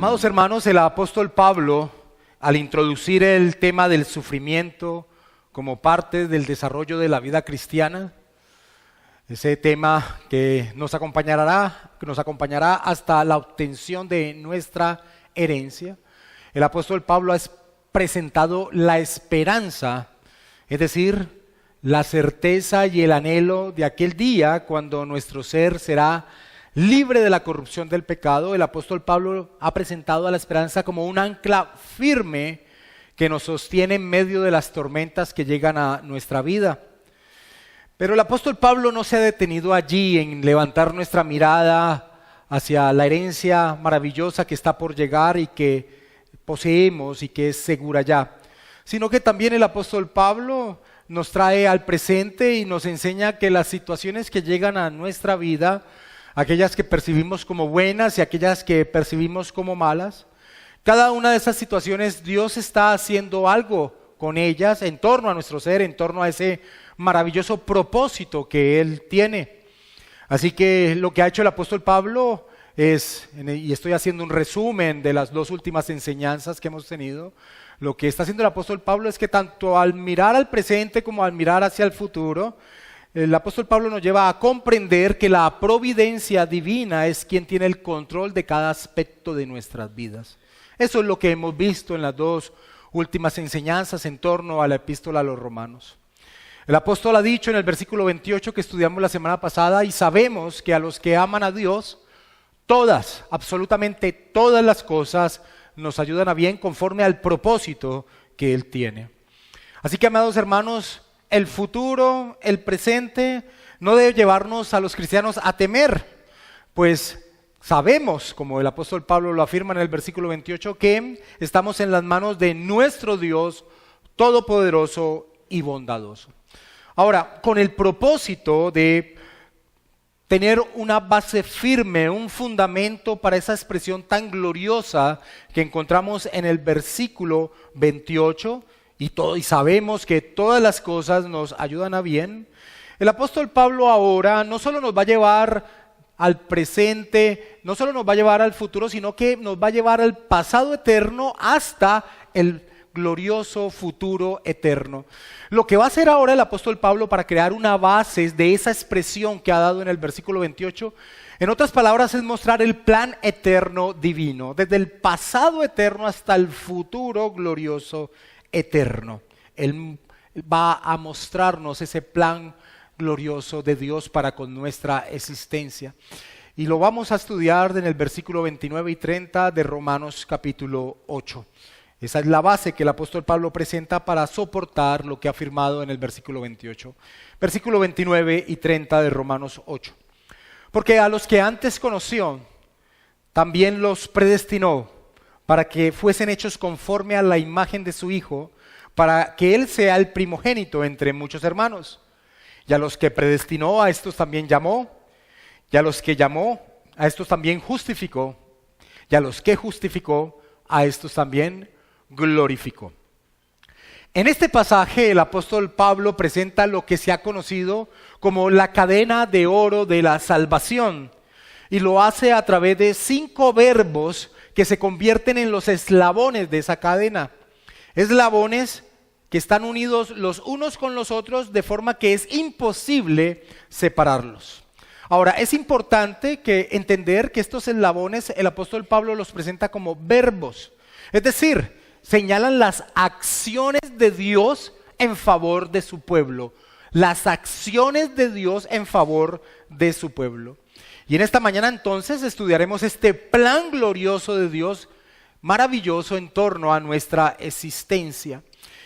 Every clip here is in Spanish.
Amados hermanos, el apóstol Pablo, al introducir el tema del sufrimiento como parte del desarrollo de la vida cristiana, ese tema que nos acompañará hasta la obtención de nuestra herencia, el apóstol Pablo ha presentado la esperanza, es decir, la certeza y el anhelo de aquel día cuando nuestro ser será libre de la corrupción del pecado. El apóstol Pablo ha presentado a la esperanza como un ancla firme que nos sostiene en medio de las tormentas que llegan a nuestra vida. Pero el apóstol Pablo no se ha detenido allí en levantar nuestra mirada hacia la herencia maravillosa que está por llegar y que poseemos y que es segura ya, sino que también el apóstol Pablo nos trae al presente y nos enseña que las situaciones que llegan a nuestra vida, aquellas que percibimos como buenas y aquellas que percibimos como malas, cada una de esas situaciones Dios está haciendo algo con ellas en torno a nuestro ser, en torno a ese maravilloso propósito que Él tiene. Así que lo que ha hecho el apóstol Pablo es, y estoy haciendo un resumen de las dos últimas enseñanzas que hemos tenido, lo que está haciendo el apóstol Pablo es que tanto al mirar al presente como al mirar hacia el futuro, el apóstol Pablo nos lleva a comprender que la providencia divina es quien tiene el control de cada aspecto de nuestras vidas. Eso es lo que hemos visto en las dos últimas enseñanzas en torno a la epístola a los Romanos. El apóstol ha dicho en el versículo 28 que estudiamos la semana pasada: y sabemos que a los que aman a Dios, todas, absolutamente todas las cosas nos ayudan a bien conforme al propósito que Él tiene. Así que, amados hermanos, el futuro, el presente, no debe llevarnos a los cristianos a temer, pues sabemos, como el apóstol Pablo lo afirma en el versículo 28, que estamos en las manos de nuestro Dios todopoderoso y bondadoso. Ahora, con el propósito de tener una base firme, un fundamento para esa expresión tan gloriosa que encontramos en el versículo 28, y sabemos que todas las cosas nos ayudan a bien, el apóstol Pablo ahora no solo nos va a llevar al presente, no solo nos va a llevar al futuro, sino que nos va a llevar al pasado eterno hasta el glorioso futuro eterno. Lo que va a hacer ahora el apóstol Pablo para crear una base de esa expresión que ha dado en el versículo 28, en otras palabras, es mostrar el plan eterno divino, desde el pasado eterno hasta el futuro glorioso eterno. Él va a mostrarnos ese plan glorioso de Dios para con nuestra existencia. Y lo vamos a estudiar en el versículo 29 y 30 de Romanos capítulo 8. Esa es la base que el apóstol Pablo presenta para soportar lo que ha afirmado en el versículo 28. Versículo 29 y 30 de Romanos 8. Porque a los que antes conoció, también los predestinó para que fuesen hechos conforme a la imagen de su Hijo, para que Él sea el primogénito entre muchos hermanos. Y a los que predestinó, a estos también llamó. Y a los que llamó, a estos también justificó. Y a los que justificó, a estos también glorificó. En este pasaje el apóstol Pablo presenta lo que se ha conocido como la cadena de oro de la salvación, y lo hace a través de 5 verbos que se convierten en los eslabones de esa cadena. Eslabones que están unidos los unos con los otros de forma que es imposible separarlos. Ahora, es importante entender que estos eslabones el apóstol Pablo los presenta como verbos, es decir, señalan las acciones de Dios en favor de su pueblo. Las acciones de Dios en favor de su pueblo. Y en esta mañana entonces estudiaremos este plan glorioso de Dios, maravilloso en torno a nuestra existencia.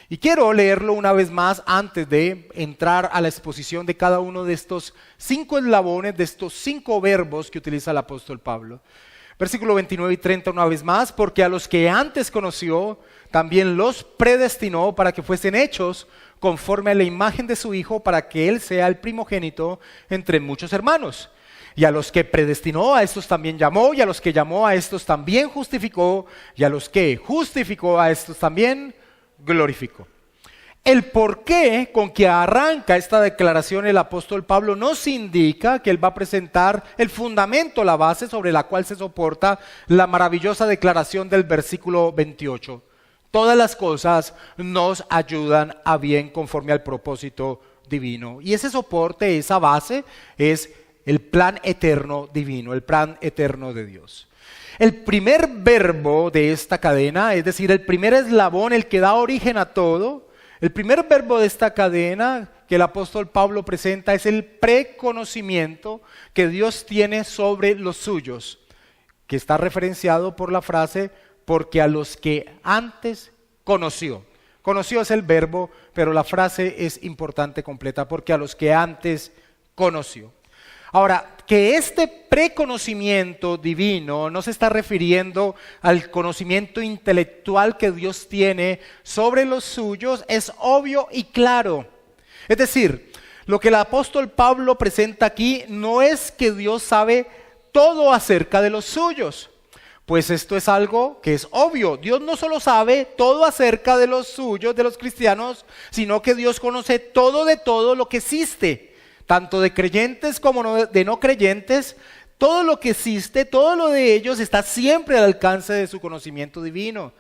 Y quiero leerlo una vez más antes de entrar a la exposición de cada uno de estos 5 eslabones, de estos 5 verbos que utiliza el apóstol Pablo. Versículo 29 y 30 una vez más: porque a los que antes conoció, también los predestinó para que fuesen hechos conforme a la imagen de su Hijo, para que Él sea el primogénito entre muchos hermanos. Y a los que predestinó, a estos también llamó, y a los que llamó, a estos también justificó, y a los que justificó, a estos también glorificó. El porqué con que arranca esta declaración el apóstol Pablo nos indica que él va a presentar el fundamento, la base sobre la cual se soporta la maravillosa declaración del versículo 28. Todas las cosas nos ayudan a bien conforme al propósito divino. Y ese soporte, esa base, es el plan eterno divino, el plan eterno de Dios. El primer verbo de esta cadena, es decir, el primer eslabón, el que da origen a todo, el primer verbo de esta cadena que el apóstol Pablo presenta es el preconocimiento que Dios tiene sobre los suyos, que está referenciado por la frase, porque a los que antes conoció. Conoció es el verbo, pero la frase es importante completa, porque a los que antes conoció. Ahora, que este preconocimiento divino no se está refiriendo al conocimiento intelectual que Dios tiene sobre los suyos es obvio y claro. Es decir, lo que el apóstol Pablo presenta aquí no es que Dios sabe todo acerca de los suyos, pues esto es algo que es obvio. Dios no solo sabe todo acerca de los suyos, de los cristianos, sino que Dios conoce todo de todo lo que existe. Tanto de creyentes como de no creyentes, todo lo que existe, todo lo de ellos está siempre al alcance de su conocimiento divino.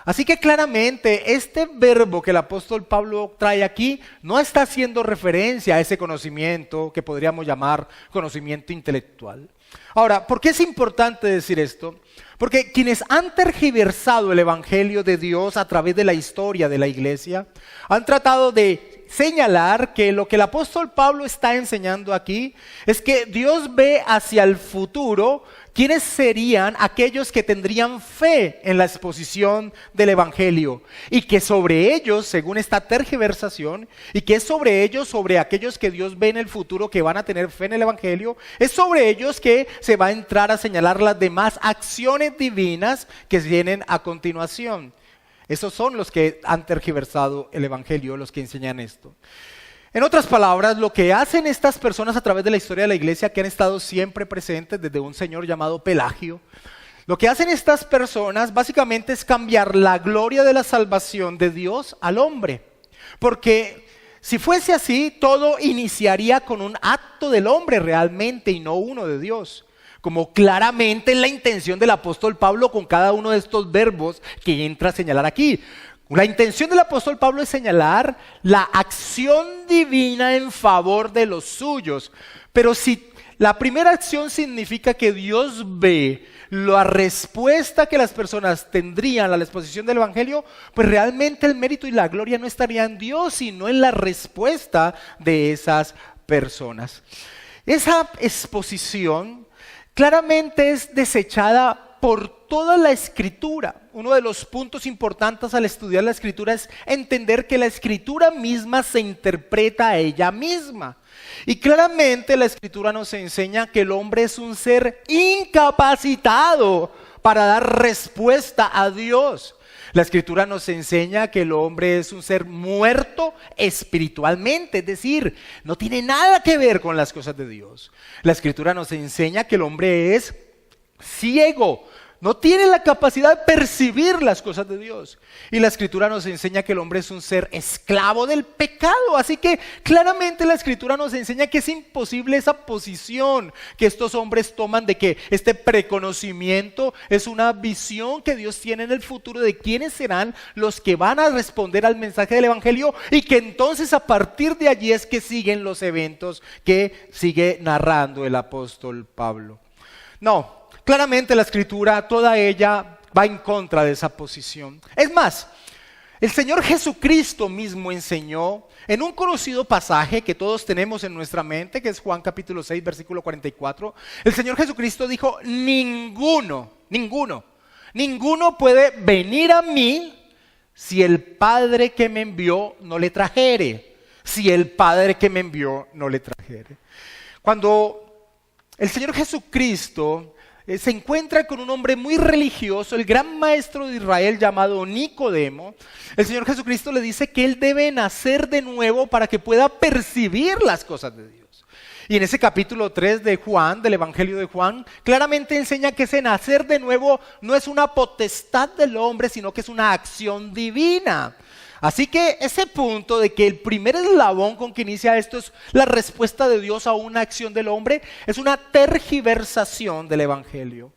Así que claramente este verbo que el apóstol Pablo trae aquí no está haciendo referencia a ese conocimiento que podríamos llamar conocimiento intelectual. Ahora, ¿por qué es importante decir esto? Porque quienes han tergiversado el evangelio de Dios a través de la historia de la iglesia han tratado de señalar que lo que el apóstol Pablo está enseñando aquí es que Dios ve hacia el futuro quiénes serían aquellos que tendrían fe en la exposición del evangelio y que sobre ellos, según esta tergiversación, y que es sobre ellos, sobre aquellos que Dios ve en el futuro que van a tener fe en el evangelio, es sobre ellos que se va a entrar a señalar las demás acciones divinas que vienen a continuación. Esos son los que han tergiversado el evangelio, los que enseñan esto. En otras palabras, lo que hacen estas personas a través de la historia de la iglesia, que han estado siempre presentes desde un señor llamado Pelagio, lo que hacen estas personas básicamente es cambiar la gloria de la salvación de Dios al hombre. Porque si fuese así, todo iniciaría con un acto del hombre realmente y no uno de Dios. Como claramente es la intención del apóstol Pablo con cada uno de estos verbos que entra a señalar aquí. La intención del apóstol Pablo es señalar la acción divina en favor de los suyos. Pero si la primera acción significa que Dios ve la respuesta que las personas tendrían a la exposición del evangelio, pues realmente el mérito y la gloria no estaría en Dios, sino en la respuesta de esas personas. Esa exposición claramente es desechada por toda la Escritura. Uno de los puntos importantes al estudiar la Escritura es entender que la Escritura misma se interpreta a ella misma. Y claramente la Escritura nos enseña que el hombre es un ser incapacitado para dar respuesta a Dios. La Escritura nos enseña que el hombre es un ser muerto espiritualmente, es decir, no tiene nada que ver con las cosas de Dios. La Escritura nos enseña que el hombre es ciego, no tiene la capacidad de percibir las cosas de Dios. Y la Escritura nos enseña que el hombre es un ser esclavo del pecado. Así que claramente la Escritura nos enseña que es imposible esa posición que estos hombres toman de que este preconocimiento es una visión que Dios tiene en el futuro de quiénes serán los que van a responder al mensaje del evangelio y que entonces a partir de allí es que siguen los eventos que sigue narrando el apóstol Pablo. No. Claramente la Escritura, toda ella va en contra de esa posición. Es más, el Señor Jesucristo mismo enseñó en un conocido pasaje que todos tenemos en nuestra mente, que es Juan capítulo 6, versículo 44. El Señor Jesucristo dijo, ninguno puede venir a mí si el Padre que me envió no le trajere. Si el Padre que me envió no le trajere. Cuando el Señor Jesucristo se encuentra con un hombre muy religioso, el gran maestro de Israel llamado Nicodemo, el Señor Jesucristo le dice que él debe nacer de nuevo para que pueda percibir las cosas de Dios. Y en ese capítulo 3 de Juan, del Evangelio de Juan, claramente enseña que ese nacer de nuevo no es una potestad del hombre, sino que es una acción divina. Así que ese punto de que el primer eslabón con que inicia esto es la respuesta de Dios a una acción del hombre, es una tergiversación del Evangelio.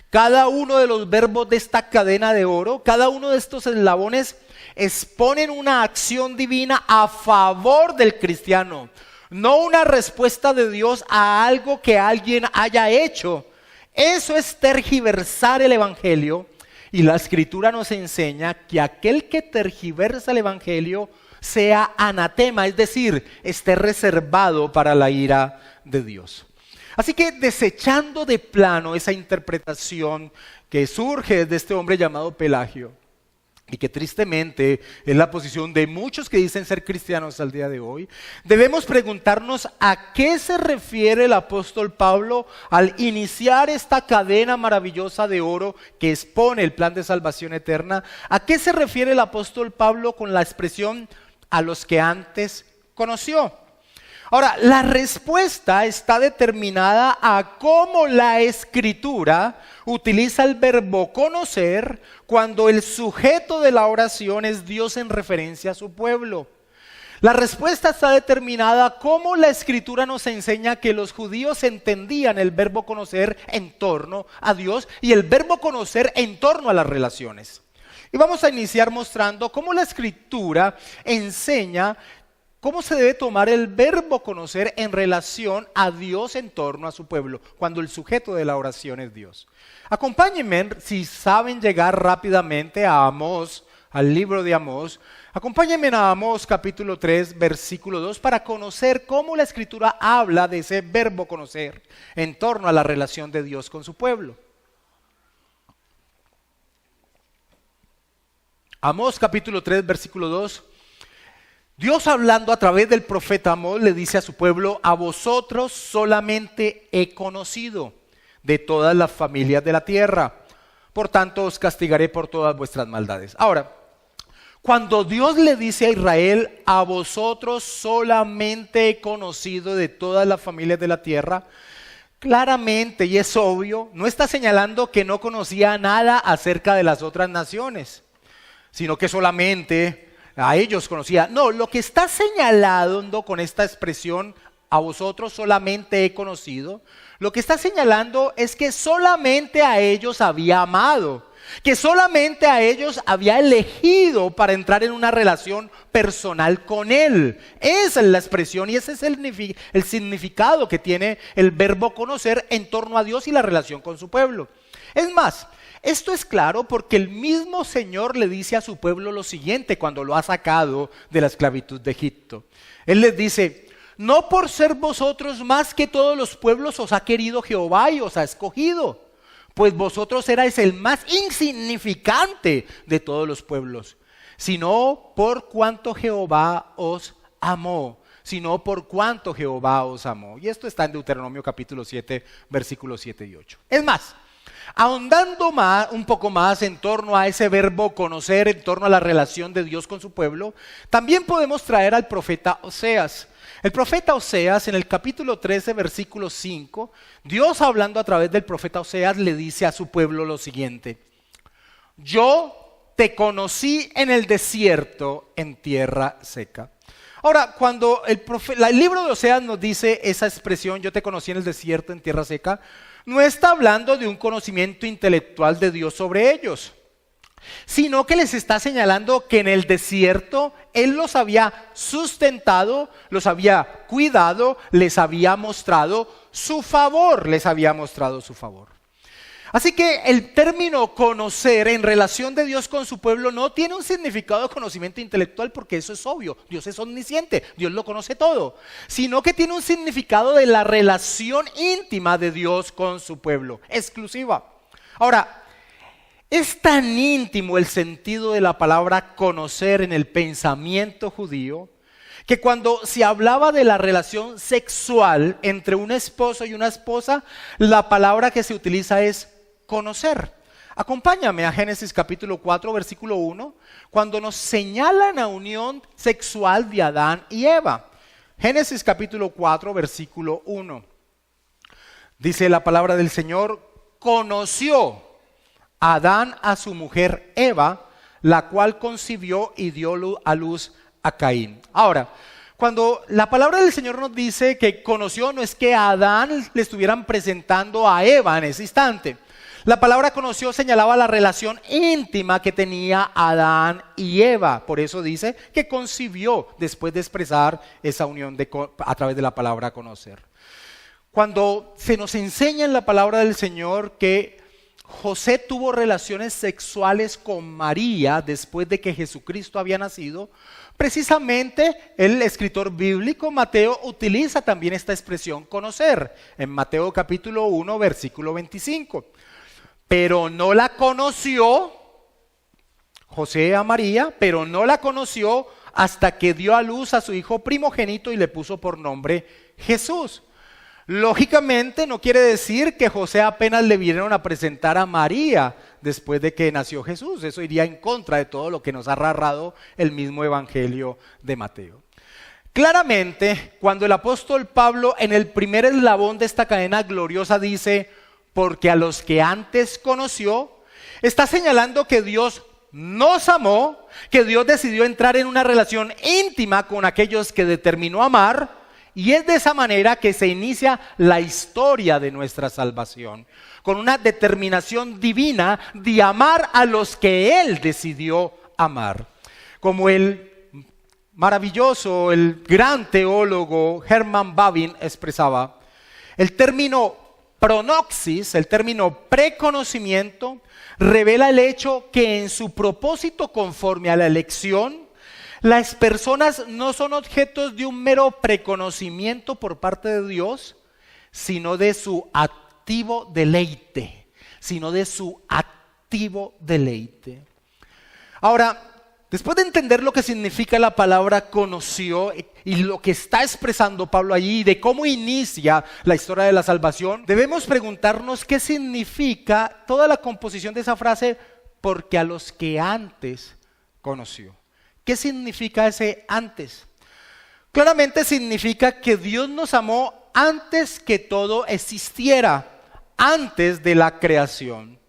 Cada uno de los verbos de esta cadena de oro, cada uno de estos eslabones exponen una acción divina a favor del cristiano, no una respuesta de Dios a algo que alguien haya hecho. Eso es tergiversar el Evangelio. Y la Escritura nos enseña que aquel que tergiversa el Evangelio sea anatema, es decir, esté reservado para la ira de Dios. Así que desechando de plano esa interpretación que surge de este hombre llamado Pelagio, y que tristemente es la posición de muchos que dicen ser cristianos al día de hoy, debemos preguntarnos a qué se refiere el apóstol Pablo al iniciar esta cadena maravillosa de oro que expone el plan de salvación eterna. ¿A qué se refiere el apóstol Pablo con la expresión a los que antes conoció? Ahora, la respuesta está determinada a cómo la Escritura utiliza el verbo conocer cuando el sujeto de la oración es Dios en referencia a su pueblo. La respuesta está determinada a cómo la Escritura nos enseña que los judíos entendían el verbo conocer en torno a Dios y el verbo conocer en torno a las relaciones. Y vamos a iniciar mostrando cómo la Escritura enseña cómo se debe tomar el verbo conocer en relación a Dios en torno a su pueblo, cuando el sujeto de la oración es Dios. Acompáñenme, si saben llegar rápidamente a Amós, al libro de Amós, acompáñenme a Amós capítulo 3, versículo 2, para conocer cómo la Escritura habla de ese verbo conocer en torno a la relación de Dios con su pueblo. Amós capítulo 3, versículo 2. Dios, hablando a través del profeta Amós, le dice a su pueblo: a vosotros solamente he conocido de todas las familias de la tierra, por tanto os castigaré por todas vuestras maldades. Ahora, cuando Dios le dice a Israel: a vosotros solamente he conocido de todas las familias de la tierra, claramente, y es obvio, no está señalando que no conocía nada acerca de las otras naciones, sino que solamente a ellos conocía. No, lo que está señalando con esta expresión, a vosotros solamente he conocido, lo que está señalando es que solamente a ellos había amado, que solamente a ellos había elegido para entrar en una relación personal con Él. Esa es la expresión y ese es el significado que tiene el verbo conocer en torno a Dios y la relación con su pueblo. Es más, esto es claro porque el mismo Señor le dice a su pueblo lo siguiente cuando lo ha sacado de la esclavitud de Egipto. Él les dice: no por ser vosotros más que todos los pueblos os ha querido Jehová y os ha escogido, pues vosotros erais el más insignificante de todos los pueblos, sino por cuanto Jehová os amó. Sino por cuanto Jehová os amó. Y esto está en Deuteronomio capítulo 7, versículos 7 y 8. Es más, ahondando un poco más en torno a ese verbo conocer, en torno a la relación de Dios con su pueblo, también podemos traer al profeta Oseas. El profeta Oseas, en el capítulo 13, versículo 5, Dios, hablando a través del profeta Oseas, le dice a su pueblo lo siguiente: yo te conocí en el desierto, en tierra seca. Ahora, cuando el libro de Oseas nos dice esa expresión, yo te conocí en el desierto, en tierra seca, no está hablando de un conocimiento intelectual de Dios sobre ellos, sino que les está señalando que en el desierto Él los había sustentado, los había cuidado, les había mostrado su favor, Así que el término conocer en relación de Dios con su pueblo no tiene un significado de conocimiento intelectual, porque eso es obvio. Dios es omnisciente, Dios lo conoce todo, sino que tiene un significado de la relación íntima de Dios con su pueblo, exclusiva. Ahora, es tan íntimo el sentido de la palabra conocer en el pensamiento judío, que cuando se hablaba de la relación sexual entre un esposo y una esposa, la palabra que se utiliza es conocer. Acompáñame a Génesis capítulo 4, versículo 1, cuando nos señala la unión sexual de Adán y Eva. Génesis capítulo 4, versículo 1. Dice la palabra del Señor: conoció Adán a su mujer Eva, la cual concibió y dio a luz a Caín. Ahora, cuando la palabra del Señor nos dice que conoció, no es que a Adán le estuvieran presentando a Eva en ese instante. La palabra conoció señalaba la relación íntima que tenía Adán y Eva. Por eso dice que concibió después de expresar esa unión a través de la palabra conocer. Cuando se nos enseña en la palabra del Señor que José tuvo relaciones sexuales con María después de que Jesucristo había nacido, precisamente el escritor bíblico Mateo utiliza también esta expresión conocer en Mateo capítulo 1 versículo 25. Pero no la conoció, José a María, pero no la conoció hasta que dio a luz a su hijo primogénito y le puso por nombre Jesús. Lógicamente no quiere decir que José apenas le vinieron a presentar a María después de que nació Jesús. Eso iría en contra de todo lo que nos ha narrado el mismo Evangelio de Mateo. Claramente, cuando el apóstol Pablo en el primer eslabón de esta cadena gloriosa dice, porque a los que antes conoció, está señalando que Dios nos amó, que Dios decidió entrar en una relación íntima con aquellos que determinó amar. Y es de esa manera que se inicia la historia de nuestra salvación, con una determinación divina de amar a los que Él decidió amar. Como el maravilloso, el gran teólogo Herman Bavinck expresaba, el término pronoxis, el término preconocimiento, revela el hecho que en su propósito conforme a la elección, las personas no son objetos de un mero preconocimiento por parte de Dios, sino de su activo deleite, Ahora, después de entender lo que significa la palabra conoció y lo que está expresando Pablo allí, de cómo inicia la historia de la salvación, debemos preguntarnos qué significa toda la composición de esa frase, porque a los que antes conoció. ¿Qué significa ese antes? Claramente significa que Dios nos amó antes que todo existiera, antes de la creación.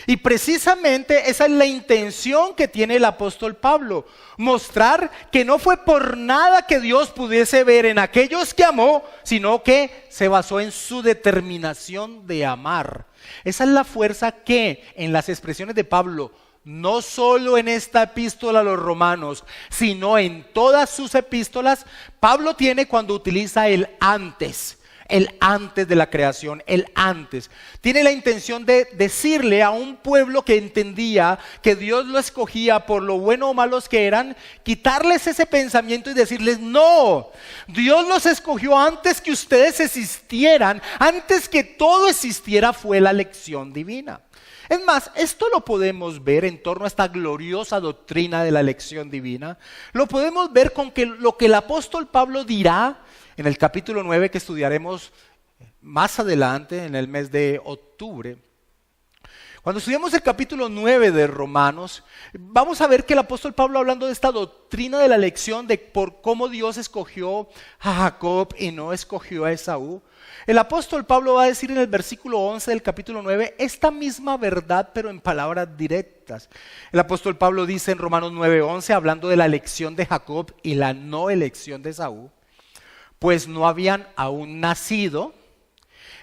Y precisamente esa es la intención que tiene el apóstol Pablo, mostrar que no fue por nada que Dios pudiese ver en aquellos que amó, sino que se basó en su determinación de amar. Esa es la fuerza que en las expresiones de Pablo, no solo en esta epístola a los romanos, sino en todas sus epístolas, Pablo tiene cuando utiliza el antes de la creación, el antes. Tiene la intención de decirle a un pueblo que entendía que Dios lo escogía por lo bueno o malos que eran, quitarles ese pensamiento y decirles, no, Dios los escogió antes que ustedes existieran, antes que todo existiera fue la elección divina. Es más, esto lo podemos ver en torno a esta gloriosa doctrina de la elección divina. Lo podemos ver con lo que el apóstol Pablo dirá en el capítulo 9 que estudiaremos más adelante en el mes de octubre. Cuando estudiamos el capítulo 9 de Romanos, vamos a ver que el apóstol Pablo, hablando de esta doctrina de la elección, de por cómo Dios escogió a Jacob y no escogió a Esaú, el apóstol Pablo va a decir en el versículo 11 del capítulo 9 esta misma verdad, pero en palabras directas. El apóstol Pablo dice en Romanos 9:11, hablando de la elección de Jacob y la no elección de Esaú, pues no habían aún nacido,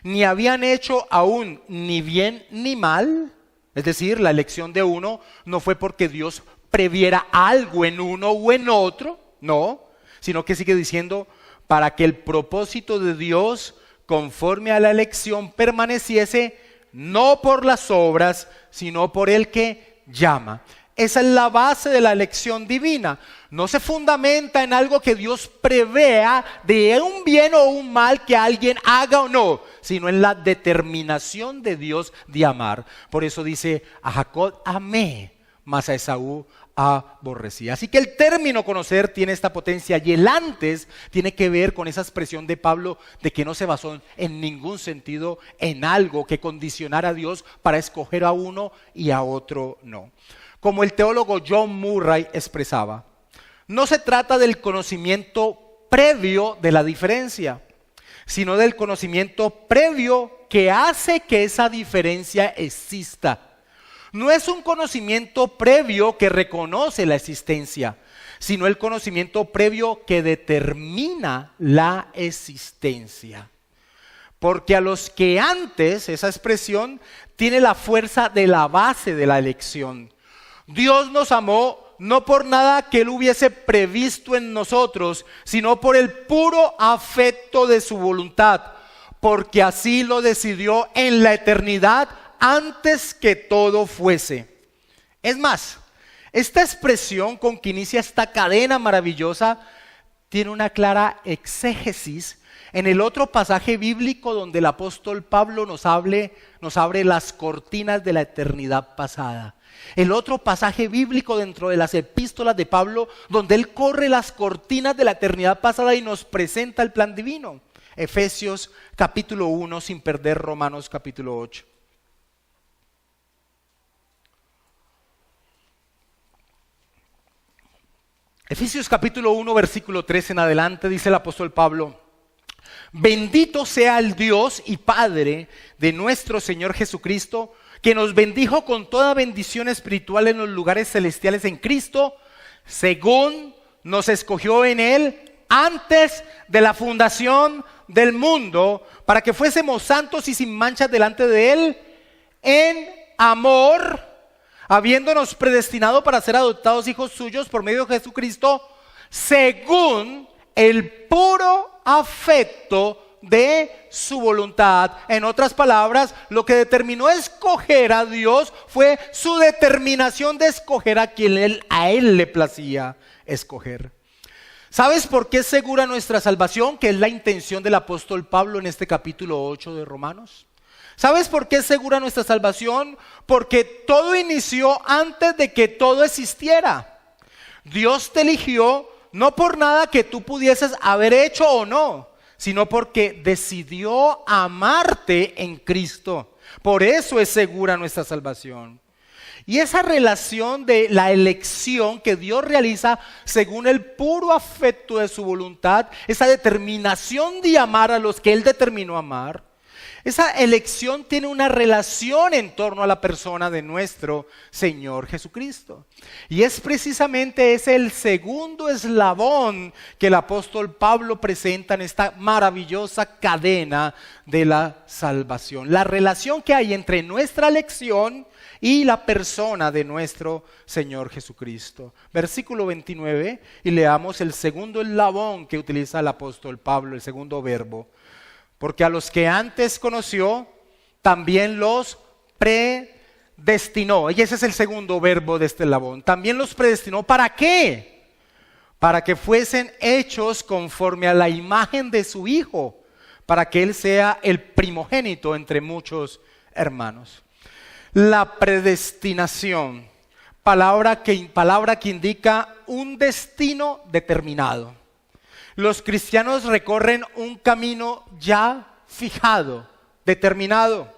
ni habían hecho aún ni bien ni mal. Es decir, la elección de uno no fue porque Dios previera algo en uno o en otro, no, sino que sigue diciendo, para que el propósito de Dios conforme a la elección permaneciese, no por las obras, sino por el que llama. Esa es la base de la elección divina. No se fundamenta en algo que Dios prevea de un bien o un mal que alguien haga o no, sino en la determinación de Dios de amar. Por eso dice, a Jacob amé, mas a Esaú aborrecí. Así que el término conocer tiene esta potencia y el antes tiene que ver con esa expresión de Pablo de que no se basó en ningún sentido en algo que condicionara a Dios para escoger a uno y a otro no. Como el teólogo John Murray expresaba, no se trata del conocimiento previo de la diferencia, sino del conocimiento previo que hace que esa diferencia exista. no es un conocimiento previo que reconoce la existencia, sino el conocimiento previo que determina la existencia. Porque a los que antes, esa expresión tiene la fuerza de la base de la elección. Dios nos amó no por nada que Él hubiese previsto en nosotros, sino por el puro afecto de su voluntad, porque así lo decidió en la eternidad antes que todo fuese. Es más, esta expresión con que inicia esta cadena maravillosa tiene una clara exégesis en el otro pasaje bíblico donde el apóstol Pablo nos abre las cortinas de la eternidad pasada. El otro pasaje bíblico dentro de las epístolas de Pablo donde él corre las cortinas de la eternidad pasada y nos presenta el plan divino. Efesios capítulo 1, sin perder Romanos capítulo 8. Efesios capítulo 1, versículo 3 en adelante, dice el apóstol Pablo: bendito sea el Dios y Padre de nuestro Señor Jesucristo, que nos bendijo con toda bendición espiritual en los lugares celestiales en Cristo, según nos escogió en Él antes de la fundación del mundo, para que fuésemos santos y sin manchas delante de Él, en amor, habiéndonos predestinado para ser adoptados hijos suyos por medio de Jesucristo, según el puro afecto de su voluntad. En otras palabras, lo que determinó escoger a Dios fue su determinación de escoger a quien a Él le placía escoger. ¿Sabes por qué es segura nuestra salvación? Que es la intención del apóstol Pablo en este capítulo 8 de Romanos. ¿Sabes por qué es segura nuestra salvación? Porque todo inició antes de que todo existiera. Dios te eligió no por nada que tú pudieses haber hecho o no, sino porque decidió amarte en Cristo. Por eso es segura nuestra salvación. Y esa relación de la elección que Dios realiza según el puro afecto de su voluntad, esa determinación de amar a los que Él determinó amar, esa elección tiene una relación en torno a la persona de nuestro Señor Jesucristo. Y es precisamente ese el segundo eslabón que el apóstol Pablo presenta en esta maravillosa cadena de la salvación. La relación que hay entre nuestra elección y la persona de nuestro Señor Jesucristo. Versículo 29, y leamos el segundo eslabón que utiliza el apóstol Pablo, el segundo verbo. Porque a los que antes conoció, también los predestinó. Y ese es el segundo verbo de este eslabón. También los predestinó. ¿Para qué? Para que fuesen hechos conforme a la imagen de su Hijo, para que Él sea el primogénito entre muchos hermanos. La predestinación, palabra que indica un destino determinado. Los cristianos recorren un camino ya fijado, determinado.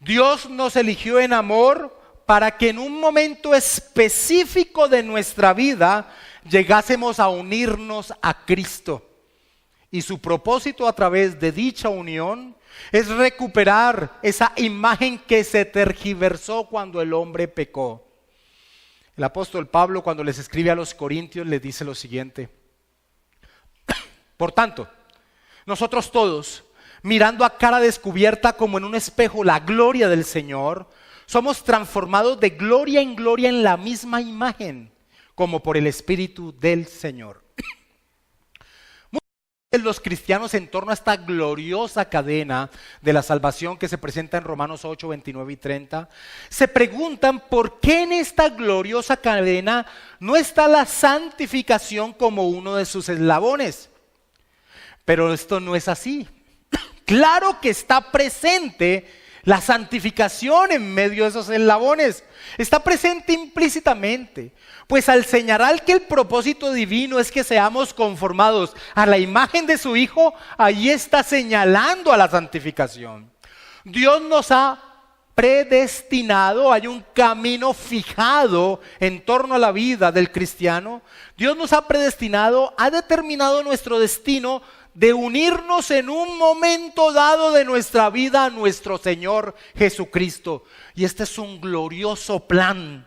Dios nos eligió en amor para que en un momento específico de nuestra vida llegásemos a unirnos a Cristo. Y su propósito a través de dicha unión es recuperar esa imagen que se tergiversó cuando el hombre pecó. El apóstol Pablo, cuando les escribe a los Corintios, les dice lo siguiente: por tanto, nosotros todos, mirando a cara descubierta como en un espejo la gloria del Señor, somos transformados de gloria en la misma imagen, como por el Espíritu del Señor. Muchos de los cristianos en torno a esta gloriosa cadena de la salvación que se presenta en Romanos 8, 29 y 30, se preguntan por qué en esta gloriosa cadena no está la santificación como uno de sus eslabones. Pero esto no es así. Claro que está presente la santificación en medio de esos eslabones. Está presente implícitamente. Pues al señalar que el propósito divino es que seamos conformados a la imagen de su Hijo, ahí está señalando a la santificación. Dios nos ha predestinado, hay un camino fijado en torno a la vida del cristiano. Dios nos ha predestinado, ha determinado nuestro destino de unirnos en un momento dado de nuestra vida a nuestro Señor Jesucristo. Y este es un glorioso plan.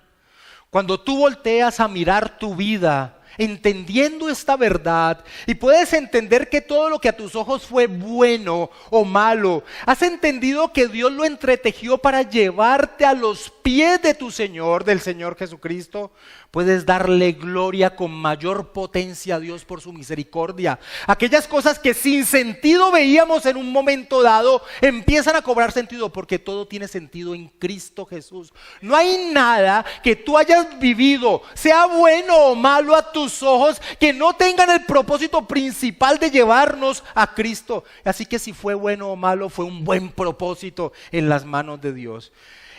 Cuando tú volteas a mirar tu vida, entendiendo esta verdad, y puedes entender que todo lo que a tus ojos fue bueno o malo, has entendido que Dios lo entretejió para llevarte a los pies de tu Señor, del Señor Jesucristo, puedes darle gloria con mayor potencia a Dios por su misericordia. Aquellas cosas que sin sentido veíamos en un momento dado, empiezan a cobrar sentido, porque todo tiene sentido en Cristo Jesús. No hay nada que tú hayas vivido, sea bueno o malo a tus ojos, que no tengan el propósito principal de llevarnos a Cristo. Así que si fue bueno o malo, fue un buen propósito en las manos de Dios.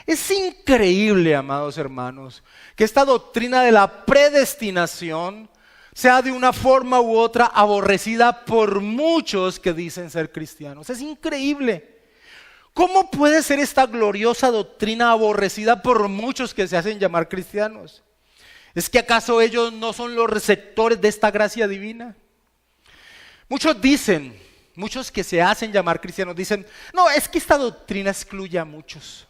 Es increíble, amados hermanos, que esta doctrina de la predestinación sea de una forma u otra aborrecida por muchos que dicen ser cristianos. Es increíble. ¿Cómo puede ser esta gloriosa doctrina aborrecida por muchos que se hacen llamar cristianos? ¿Es que acaso ellos no son los receptores de esta gracia divina? Muchos dicen, muchos que se hacen llamar cristianos dicen, no, es que esta doctrina excluye a muchos.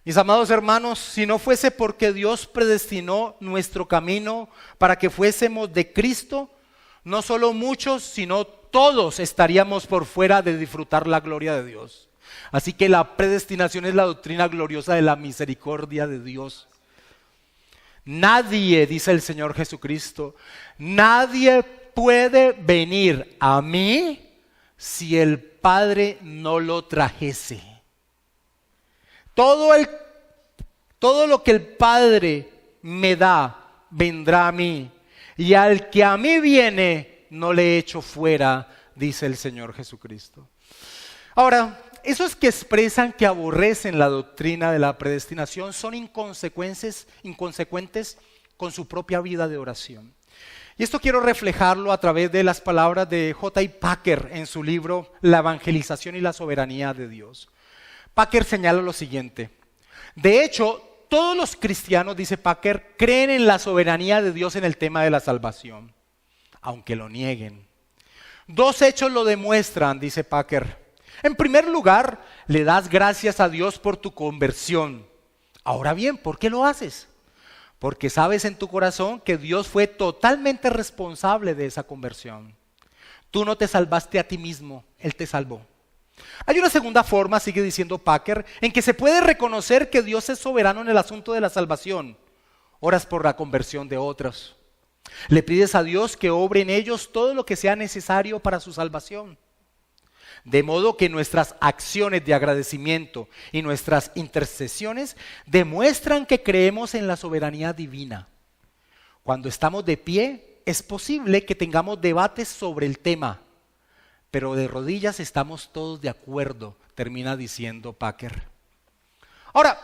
Mis amados hermanos, si no fuese porque Dios predestinó nuestro camino para que fuésemos de Cristo, no solo muchos, sino todos estaríamos por fuera de disfrutar la gloria de Dios. Así que la predestinación es la doctrina gloriosa de la misericordia de Dios. Nadie, dice el Señor Jesucristo, nadie puede venir a mí si el Padre no lo trajese. Todo lo que el Padre me da, vendrá a mí. Y al que a mí viene, no le echo fuera, dice el Señor Jesucristo. Ahora, esos que expresan que aborrecen la doctrina de la predestinación son inconsecuentes con su propia vida de oración. Y esto quiero reflejarlo a través de las palabras de J.I. Packer en su libro La evangelización y la soberanía de Dios. Packer señala lo siguiente: de hecho, todos los cristianos, dice Packer, creen en la soberanía de Dios en el tema de la salvación, aunque lo nieguen. Dos hechos lo demuestran, dice Packer. En primer lugar, le das gracias a Dios por tu conversión. Ahora bien, ¿por qué lo haces? Porque sabes en tu corazón que Dios fue totalmente responsable de esa conversión. Tú no te salvaste a ti mismo, Él te salvó. Hay una segunda forma, sigue diciendo Packer, en que se puede reconocer que Dios es soberano en el asunto de la salvación. Oras por la conversión de otros. Le pides a Dios que obre en ellos todo lo que sea necesario para su salvación. De modo que nuestras acciones de agradecimiento y nuestras intercesiones demuestran que creemos en la soberanía divina. Cuando estamos de pie, es posible que tengamos debates sobre el tema, pero de rodillas estamos todos de acuerdo, termina diciendo Packer. Ahora,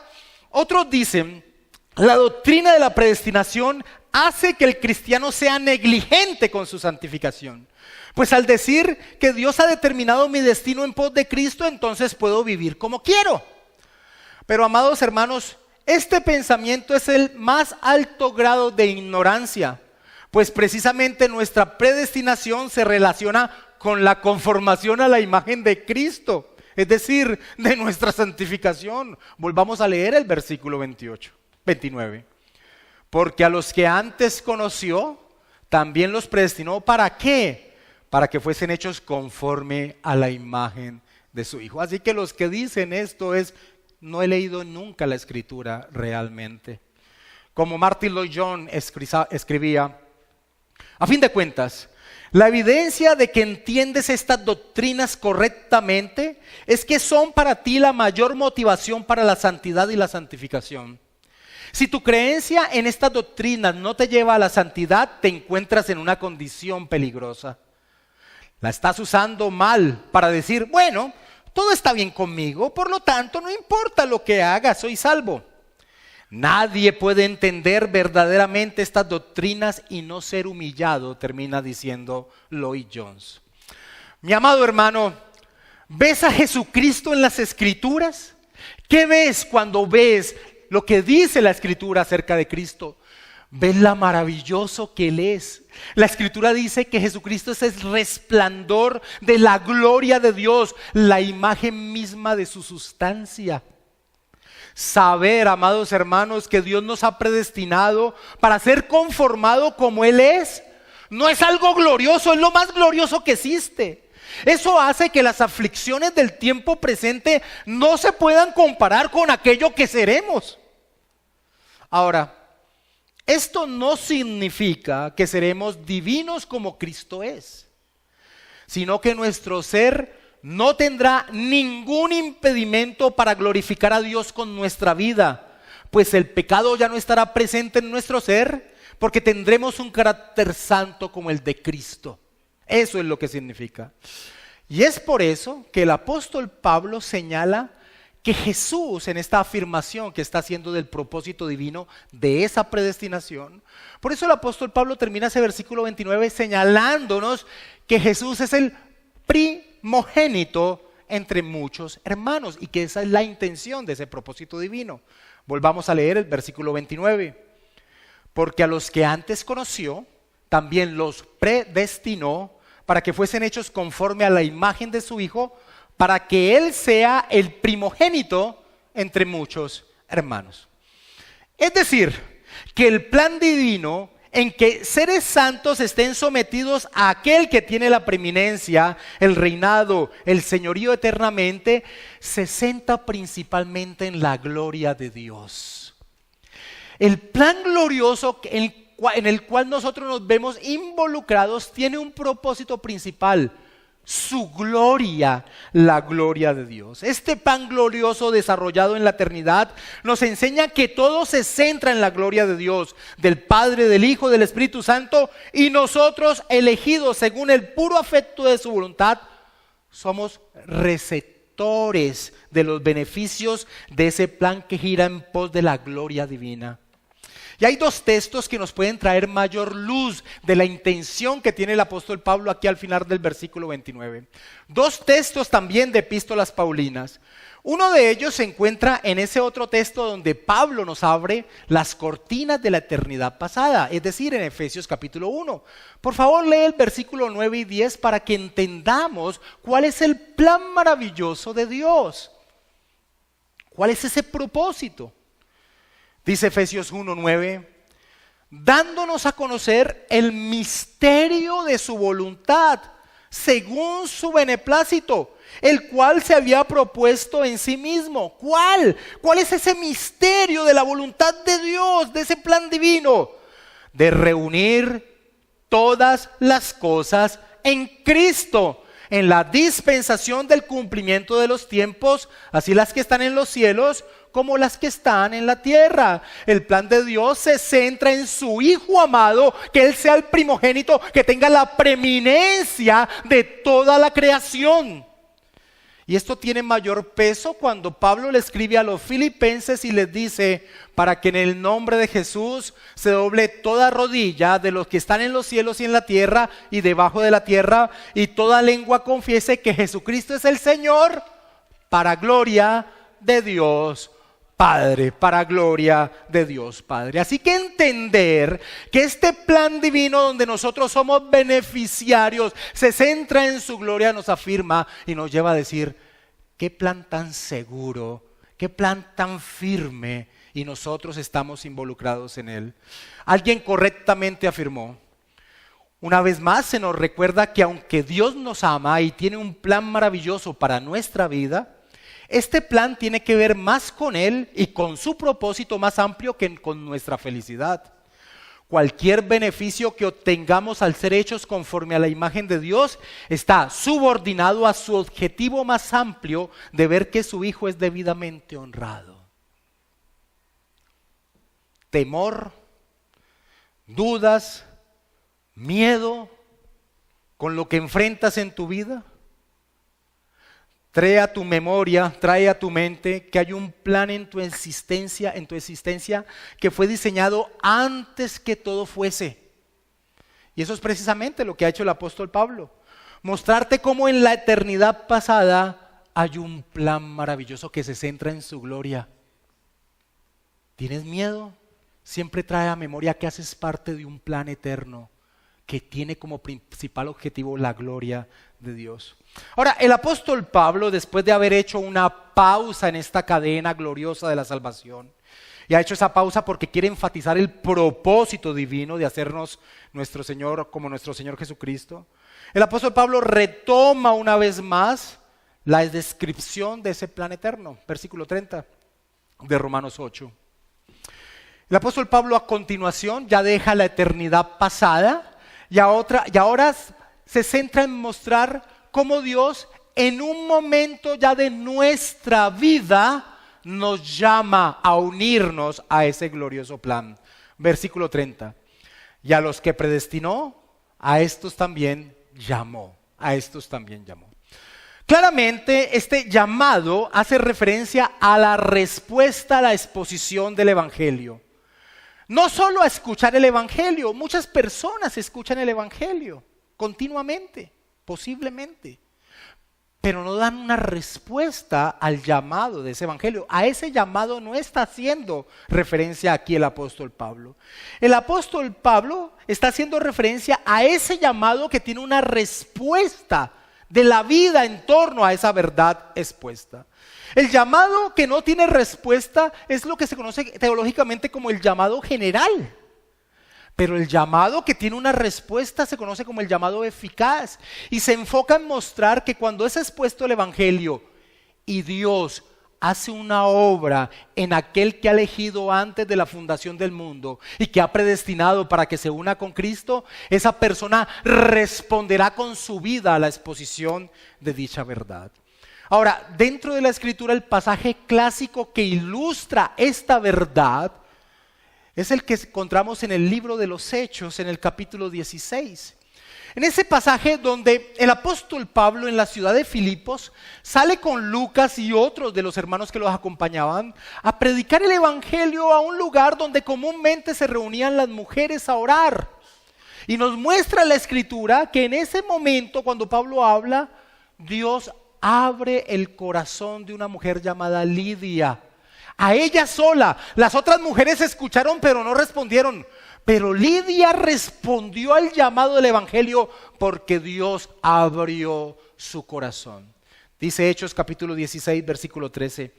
otros dicen, la doctrina de la predestinación hace que el cristiano sea negligente con su santificación. Pues al decir que Dios ha determinado mi destino en pos de Cristo, entonces puedo vivir como quiero. Pero amados hermanos, este pensamiento es el más alto grado de ignorancia, pues precisamente nuestra predestinación se relaciona con la conformación a la imagen de Cristo, es decir, de nuestra santificación. Volvamos a leer el versículo 29. Porque a los que antes conoció, también los predestinó, ¿para qué? Para que fuesen hechos conforme a la imagen de su Hijo. Así que los que dicen esto no he leído nunca la Escritura realmente. Como Martin Lloyd-Jones escribía, a fin de cuentas, la evidencia de que entiendes estas doctrinas correctamente es que son para ti la mayor motivación para la santidad y la santificación. Si tu creencia en estas doctrinas no te lleva a la santidad, te encuentras en una condición peligrosa. La estás usando mal para decir, bueno, todo está bien conmigo, por lo tanto no importa lo que haga, soy salvo. Nadie puede entender verdaderamente estas doctrinas y no ser humillado, termina diciendo Lloyd-Jones. Mi amado hermano, ¿ves a Jesucristo en las Escrituras? ¿Qué ves cuando ves lo que dice la Escritura acerca de Cristo? ves lo maravilloso que Él es. La Escritura dice que Jesucristo es el resplandor de la gloria de Dios, la imagen misma de su sustancia. Saber, amados hermanos, que Dios nos ha predestinado para ser conformado como Él es, no es algo glorioso, es lo más glorioso que existe. Eso hace que las aflicciones del tiempo presente no se puedan comparar con aquello que seremos. Ahora, esto no significa que seremos divinos como Cristo es, sino que nuestro ser no tendrá ningún impedimento para glorificar a Dios con nuestra vida, pues el pecado ya no estará presente en nuestro ser, porque tendremos un carácter santo como el de Cristo. Eso es lo que significa. Y es por eso que el apóstol Pablo señala que Jesús, en esta afirmación que está haciendo del propósito divino de esa predestinación, por eso el apóstol Pablo termina ese versículo 29 señalándonos que Jesús es el primogénito entre muchos hermanos y que esa es la intención de ese propósito divino. Volvamos a leer el versículo 29. Porque a los que antes conoció, también los predestinó para que fuesen hechos conforme a la imagen de su Hijo, para que Él sea el primogénito entre muchos hermanos. Es decir, que el plan divino en que seres santos estén sometidos a aquel que tiene la preeminencia, el reinado, el señorío eternamente, se centra principalmente en la gloria de Dios. El plan glorioso en el cual nosotros nos vemos involucrados tiene un propósito principal: su gloria, la gloria de Dios. Este plan glorioso desarrollado en la eternidad nos enseña que todo se centra en la gloria de Dios, del Padre, del Hijo, del Espíritu Santo, y nosotros, elegidos según el puro afecto de su voluntad, somos receptores de los beneficios de ese plan que gira en pos de la gloria divina. Y hay dos textos que nos pueden traer mayor luz de la intención que tiene el apóstol Pablo aquí al final del versículo 29. Dos textos también de epístolas paulinas. Uno de ellos se encuentra en ese otro texto donde Pablo nos abre las cortinas de la eternidad pasada, es decir, en Efesios capítulo 1. Por favor, lee el versículo 9 y 10 para que entendamos cuál es el plan maravilloso de Dios. ¿Cuál es ese propósito? Dice Efesios 1:9, dándonos a conocer el misterio de su voluntad, según su beneplácito, el cual se había propuesto en sí mismo. ¿Cuál? ¿Cuál es ese misterio de la voluntad de Dios, de ese plan divino? De reunir todas las cosas en Cristo, en la dispensación del cumplimiento de los tiempos, así las que están en los cielos como las que están en la tierra. El plan de Dios se centra en su Hijo amado, que Él sea el primogénito, que tenga la preeminencia de toda la creación. Y esto tiene mayor peso cuando Pablo le escribe a los filipenses y les dice: para que en el nombre de Jesús se doble toda rodilla de los que están en los cielos y en la tierra y debajo de la tierra, y toda lengua confiese que Jesucristo es el Señor, para gloria de Dios Padre, para gloria de Dios Padre. Así que entender que este plan divino donde nosotros somos beneficiarios se centra en su gloria, nos afirma y nos lleva a decir: qué plan tan seguro, qué plan tan firme, y nosotros estamos involucrados en él. Alguien correctamente afirmó: una vez más se nos recuerda que aunque Dios nos ama y tiene un plan maravilloso para nuestra vida, este plan tiene que ver más con Él y con su propósito más amplio que con nuestra felicidad. Cualquier beneficio que obtengamos al ser hechos conforme a la imagen de Dios está subordinado a su objetivo más amplio de ver que su Hijo es debidamente honrado. Temor, dudas, miedo con lo que enfrentas en tu vida. Trae a tu memoria, trae a tu mente que hay un plan en tu existencia que fue diseñado antes que todo fuese. Y eso es precisamente lo que ha hecho el apóstol Pablo: mostrarte cómo en la eternidad pasada hay un plan maravilloso que se centra en su gloria. ¿Tienes miedo? siempre trae a memoria que haces parte de un plan eterno que tiene como principal objetivo la gloria de Dios. Ahora, el apóstol Pablo, después de haber hecho una pausa en esta cadena gloriosa de la salvación, y ha hecho esa pausa porque quiere enfatizar el propósito divino de hacernos nuestro Señor como nuestro Señor Jesucristo, el apóstol Pablo retoma una vez más la descripción de ese plan eterno. Versículo 30 de Romanos 8. El apóstol Pablo a continuación ya deja la eternidad pasada y ahora se centra en mostrar cómo Dios en un momento ya de nuestra vida nos llama a unirnos a ese glorioso plan. Versículo 30. Y a los que predestinó, a estos también llamó. A estos también llamó. Claramente este llamado hace referencia a la respuesta a la exposición del Evangelio. No solo a escuchar el Evangelio, muchas personas escuchan el Evangelio continuamente, posiblemente, pero no dan una respuesta al llamado de ese Evangelio. A ese llamado no está haciendo referencia aquí el apóstol Pablo. El apóstol Pablo está haciendo referencia a ese llamado que tiene una respuesta de la vida en torno a esa verdad expuesta. El llamado que no tiene respuesta es lo que se conoce teológicamente como el llamado general. Pero el llamado que tiene una respuesta se conoce como el llamado eficaz. Y se enfoca en mostrar que cuando es expuesto el Evangelio y Dios hace una obra en aquel que ha elegido antes de la fundación del mundo y que ha predestinado para que se una con Cristo, esa persona responderá con su vida a la exposición de dicha verdad. Ahora, dentro de la Escritura, el pasaje clásico que ilustra esta verdad es el que encontramos en el libro de los Hechos, en el capítulo 16. En ese pasaje donde el apóstol Pablo en la ciudad de Filipos sale con Lucas y otros de los hermanos que los acompañaban a predicar el Evangelio a un lugar donde comúnmente se reunían las mujeres a orar. Y nos muestra la Escritura que en ese momento, cuando Pablo habla, Dios abre el corazón de una mujer llamada Lidia. A ella sola. Las otras mujeres escucharon pero no respondieron. Pero Lidia respondió al llamado del Evangelio porque Dios abrió su corazón. Dice Hechos capítulo 16 versículo 13.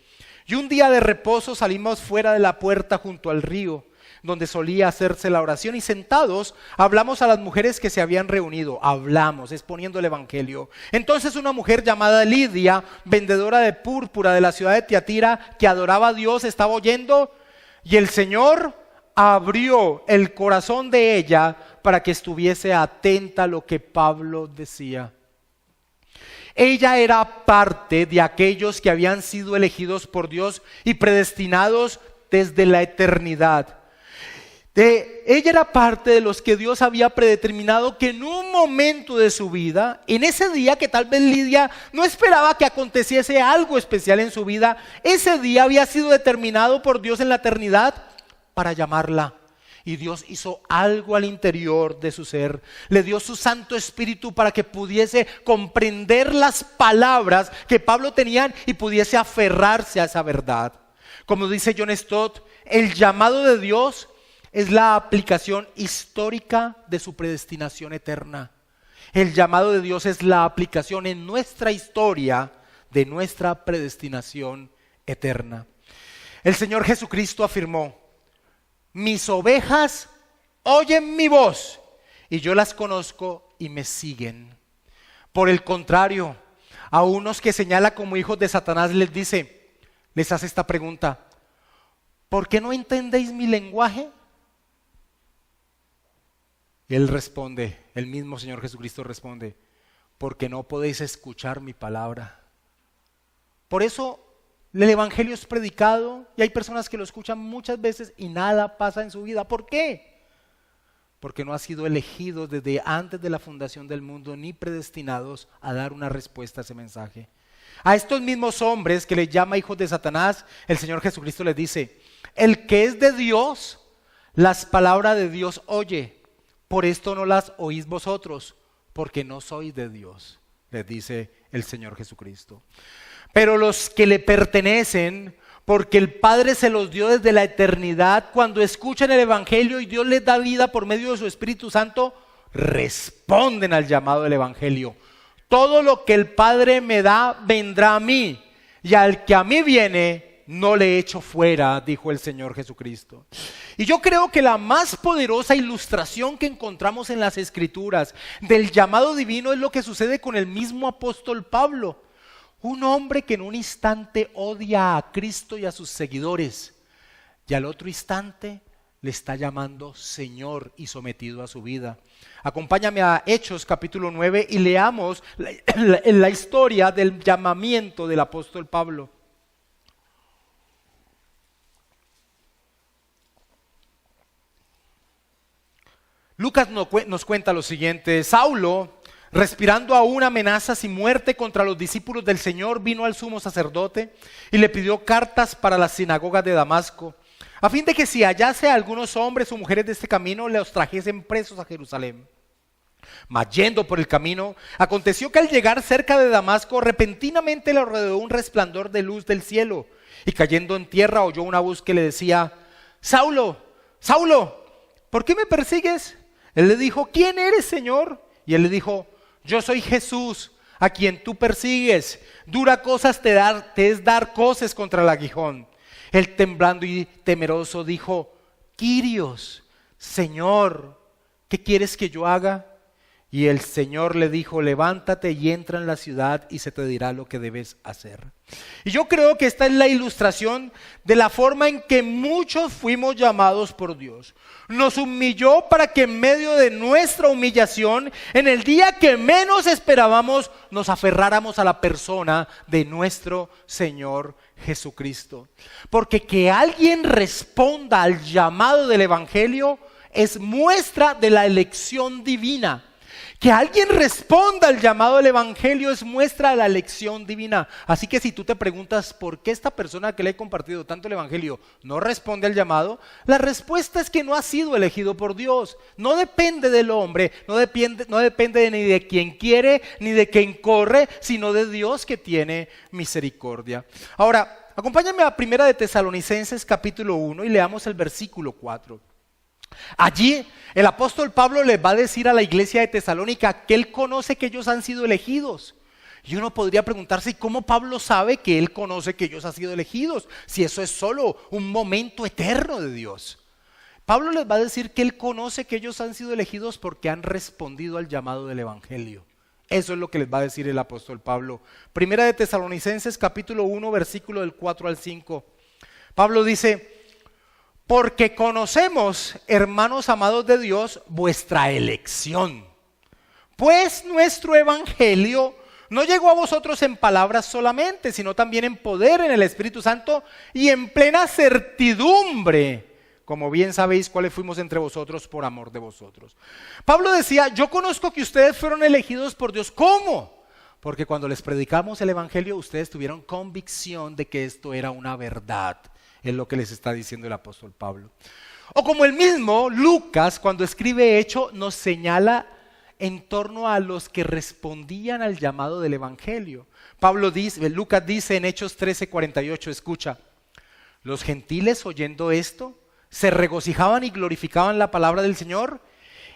Y un día de reposo salimos fuera de la puerta junto al río, donde solía hacerse la oración, y sentados hablamos a las mujeres que se habían reunido. Hablamos, exponiendo el Evangelio. Entonces una mujer llamada Lidia, vendedora de púrpura de la ciudad de Tiatira, que adoraba a Dios, estaba oyendo, y el Señor abrió el corazón de ella para que estuviese atenta a lo que Pablo decía. Ella era parte de aquellos que habían sido elegidos por Dios y predestinados desde la eternidad. Ella era parte de los que Dios había predeterminado que en un momento de su vida, en ese día que tal vez Lidia no esperaba que aconteciese algo especial en su vida, ese día había sido determinado por Dios en la eternidad para llamarla. Y Dios hizo algo al interior de su ser. Le dio su Santo Espíritu para que pudiese comprender las palabras que Pablo tenía y pudiese aferrarse a esa verdad. Como dice John Stott, el llamado de Dios es la aplicación histórica de su predestinación eterna. El llamado de Dios es la aplicación en nuestra historia de nuestra predestinación eterna. El Señor Jesucristo afirmó: mis ovejas oyen mi voz y yo las conozco y me siguen. Por el contrario, a unos que señala como hijos de Satanás les hace esta pregunta: ¿por qué no entendéis mi lenguaje? Y él responde, el mismo Señor Jesucristo responde: porque no podéis escuchar mi palabra. Por eso el Evangelio es predicado y hay personas que lo escuchan muchas veces y nada pasa en su vida. ¿Por qué? Porque no han sido elegidos desde antes de la fundación del mundo ni predestinados a dar una respuesta a ese mensaje. A estos mismos hombres que les llama hijos de Satanás, el Señor Jesucristo les dice: el que es de Dios, las palabras de Dios oye. Por esto no las oís vosotros, porque no sois de Dios, les dice el Señor Jesucristo. Pero los que le pertenecen, porque el Padre se los dio desde la eternidad. Cuando escuchan el Evangelio y Dios les da vida por medio de su Espíritu Santo, responden al llamado del Evangelio. Todo lo que el Padre me da vendrá a mí, y al que a mí viene no le echo fuera, dijo el Señor Jesucristo. Y yo creo que la más poderosa ilustración que encontramos en las Escrituras del llamado divino es lo que sucede con el mismo apóstol Pablo. Un hombre que en un instante odia a Cristo y a sus seguidores, y al otro instante le está llamando Señor y sometido a su vida. Acompáñame a Hechos capítulo 9 y leamos la historia del llamamiento del apóstol Pablo. Lucas nos cuenta lo siguiente: Saulo, respirando aún amenazas y muerte contra los discípulos del Señor, vino al sumo sacerdote y le pidió cartas para las sinagogas de Damasco, a fin de que si hallase a algunos hombres o mujeres de este camino, los trajesen presos a Jerusalén. Mas yendo por el camino, aconteció que al llegar cerca de Damasco, repentinamente le rodeó un resplandor de luz del cielo, y cayendo en tierra oyó una voz que le decía: Saulo, Saulo, ¿por qué me persigues? Él le dijo: ¿quién eres, Señor? Y él le dijo: yo soy Jesús, a quien tú persigues. Dura cosas te es dar coces contra el aguijón. Él, temblando y temeroso, dijo: Quirios, Señor, ¿qué quieres que yo haga? Y el Señor le dijo: levántate y entra en la ciudad y se te dirá lo que debes hacer. Y yo creo que esta es la ilustración de la forma en que muchos fuimos llamados por Dios. Nos humilló para que en medio de nuestra humillación, en el día que menos esperábamos, nos aferráramos a la persona de nuestro Señor Jesucristo. Porque que alguien responda al llamado del Evangelio es muestra de la elección divina. Que alguien responda al llamado del Evangelio es muestra de la elección divina. Así que si tú te preguntas por qué esta persona que le he compartido tanto el Evangelio no responde al llamado, la respuesta es que no ha sido elegido por Dios. No depende del hombre, no depende ni de quien quiere ni de quien corre, sino de Dios que tiene misericordia. Ahora, acompáñame a 1 de Tesalonicenses capítulo 1 y leamos el versículo 4. Allí el apóstol Pablo les va a decir a la iglesia de Tesalónica que él conoce que ellos han sido elegidos. Y uno podría preguntarse: ¿cómo Pablo sabe que él conoce que ellos han sido elegidos? Si eso es solo un momento eterno de Dios. Pablo les va a decir que él conoce que ellos han sido elegidos porque han respondido al llamado del Evangelio. Eso es lo que les va a decir el apóstol Pablo. 1 de Tesalonicenses capítulo 1 versículo del 4 al 5. Pablo dice: porque conocemos, hermanos amados de Dios, vuestra elección. Pues nuestro evangelio no llegó a vosotros en palabras solamente, sino también en poder, en el Espíritu Santo y en plena certidumbre, como bien sabéis cuáles fuimos entre vosotros por amor de vosotros. Pablo decía: yo conozco que ustedes fueron elegidos por Dios. ¿Cómo? Porque cuando les predicamos el evangelio, ustedes tuvieron convicción de que esto era una verdad. Es lo que les está diciendo el apóstol Pablo. O como el mismo Lucas, cuando escribe Hechos, nos señala en torno a los que respondían al llamado del evangelio. Lucas dice en Hechos 13:48, escucha: los gentiles, oyendo esto, se regocijaban y glorificaban la palabra del Señor,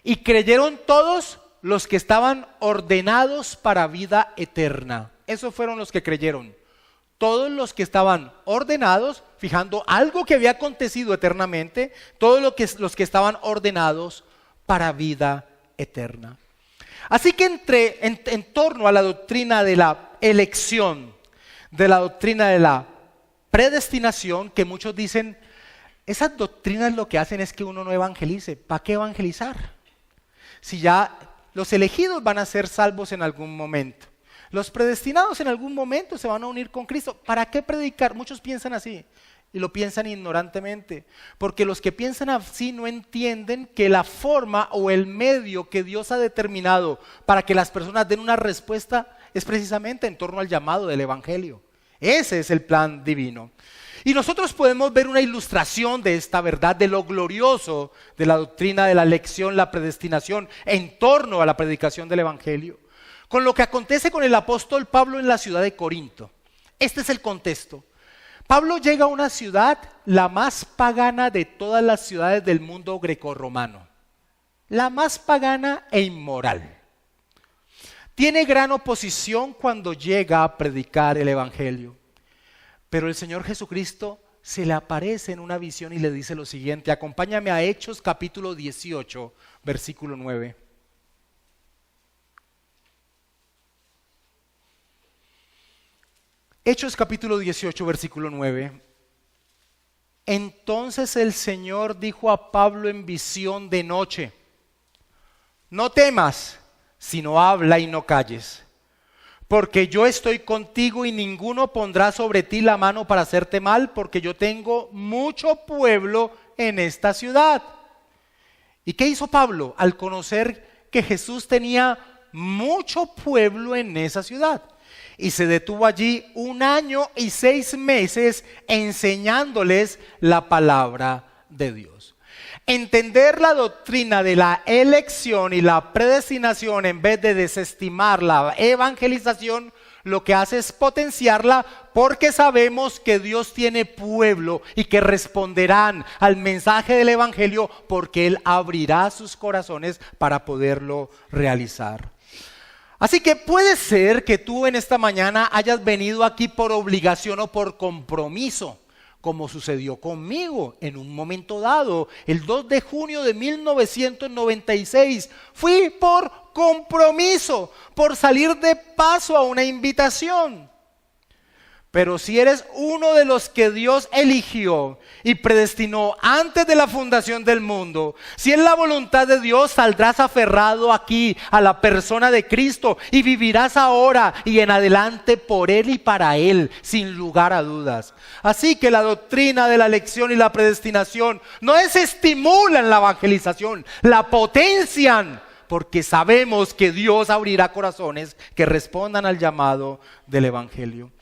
y creyeron todos los que estaban ordenados para vida eterna. Esos fueron los que creyeron. Todos los que estaban ordenados, fijando algo que había acontecido eternamente, todos los que estaban ordenados para vida eterna. Así que en torno a la doctrina de la elección, de la doctrina de la predestinación, que muchos dicen, esas doctrinas lo que hacen es que uno no evangelice. ¿Para qué evangelizar? Si ya los elegidos van a ser salvos en algún momento. Los predestinados en algún momento se van a unir con Cristo. ¿Para qué predicar? Muchos piensan así y lo piensan ignorantemente. Porque los que piensan así no entienden que la forma o el medio que Dios ha determinado para que las personas den una respuesta es precisamente en torno al llamado del Evangelio. Ese es el plan divino. Y nosotros podemos ver una ilustración de esta verdad, de lo glorioso de la doctrina de la elección, la predestinación, en torno a la predicación del Evangelio, con lo que acontece con el apóstol Pablo en la ciudad de Corinto. Este es el contexto. Pablo llega a una ciudad, la más pagana de todas las ciudades del mundo grecorromano, la más pagana e inmoral. Tiene gran oposición cuando llega a predicar el evangelio, pero el Señor Jesucristo se le aparece en una visión y le dice lo siguiente. Acompáñame a Hechos capítulo 18, versículo 9. Hechos capítulo 18, versículo 9. Entonces el Señor dijo a Pablo en visión de noche: no temas, sino habla y no calles, porque yo estoy contigo y ninguno pondrá sobre ti la mano para hacerte mal, porque yo tengo mucho pueblo en esta ciudad. ¿Y qué hizo Pablo al conocer que Jesús tenía mucho pueblo en esa ciudad? Y se detuvo allí 1 año y 6 meses enseñándoles la palabra de Dios. Entender la doctrina de la elección y la predestinación en vez de desestimar la evangelización, lo que hace es potenciarla, porque sabemos que Dios tiene pueblo y que responderán al mensaje del evangelio, porque Él abrirá sus corazones para poderlo realizar. Así que puede ser que tú en esta mañana hayas venido aquí por obligación o por compromiso, como sucedió conmigo en un momento dado, el 2 de junio de 1996. Fui por compromiso, por salir de paso a una invitación. Pero si eres uno de los que Dios eligió y predestinó antes de la fundación del mundo, si es la voluntad de Dios, saldrás aferrado aquí a la persona de Cristo y vivirás ahora y en adelante por Él y para Él, sin lugar a dudas. Así que la doctrina de la elección y la predestinación no desestimulan la evangelización, la potencian, porque sabemos que Dios abrirá corazones que respondan al llamado del evangelio.